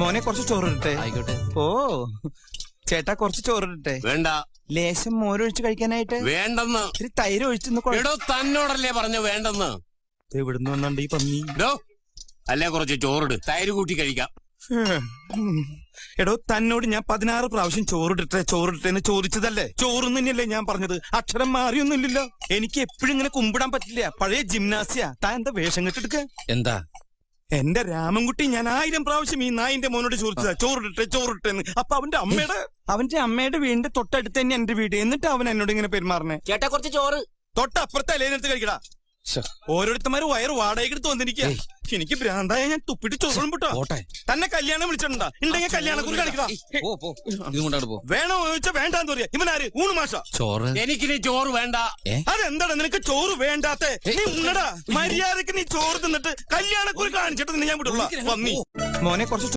മോനെ കുറച്ച് ചോറിട്ടെ. ആയിക്കോട്ടെ. ഓ ചേട്ടാ കുറച്ച് ചോറിട്ടെ. വേണ്ട. ലേശം മോരൊഴിച്ച് കഴിക്കാനായിട്ട്. വേണ്ടെന്ന്. ഇത്തിരി തൈര് ഒഴിച്ചെന്ന്. എടോ തന്നോടല്ലേ പറഞ്ഞു വേണ്ടെന്ന്. എവിടുന്ന് വന്നുണ്ട് ഈ പന്നി? അല്ലേ കുറച്ച് ചോറിട്, തൈര് കൂട്ടി കഴിക്കാം. എടോ തന്നോട് ഞാൻ 16 പ്രാവശ്യം ചോറിട്ടെ എന്ന് ചോദിച്ചതല്ലേ? ചോറും തന്നെയല്ലേ ഞാൻ പറഞ്ഞത്? അക്ഷരം മാറിയൊന്നുമില്ലല്ലോ. എനിക്ക് എപ്പോഴും ഇങ്ങനെ കുമ്പിടാൻ പറ്റില്ല. പഴയ ജിംനാസിയ. താൻ എന്താ വേഷം കെട്ടെടുക്ക? എന്താ? എന്റെ രാമൻകുട്ടി ഞാൻ 1000 പ്രാവശ്യം ഈ നായിന്റെ മോനോട് ചോദിച്ചതാ ചോറിട്ടെന്ന്. അപ്പൊ അവന്റെ അമ്മയുടെ വീടിന്റെ തൊട്ടടുത്ത് തന്നെ എന്റെ വീട്. എന്നിട്ട് അവൻ എന്നോട് ഇങ്ങനെ പെരുമാറണേ. ചേട്ടാ കുറച്ച് ചോറ്. തൊട്ടപ്പുറത്തെ അലേനെടുത്ത് കഴിക്കടാ. ഓരോരുത്തന്മാര് വയറ് വാടകയ്ക്ക് തോന്നിരിക്കുക. എനിക്ക് ഭ്രാന്തായ ഞാൻ തുപ്പിട്ട് ചോറും പൊട്ടോ. തന്നെ കല്യാണം വിളിച്ചിട്ടുണ്ടാ? ഉണ്ടെങ്കിൽ കല്യാണക്കുറി കാണിക്കടാ. വേണോ ചോദിച്ചാ വേണ്ടാന്ന് പറയാ. ഇവനാര്? ഊണ് മാഷ. ചോറ് എനിക്കിനി ചോറ് വേണ്ട. അതെന്താണ് നിനക്ക് ചോറ് വേണ്ടാത്ത? നീ ഉണ്ണടാ. മര്യാദക്ക് നീ ചോറ് തിന്നിട്ട് കല്യാണക്കുറി കാണിച്ചിട്ട് ഞാൻ വിടുള്ള. മോനെ കുറച്ച്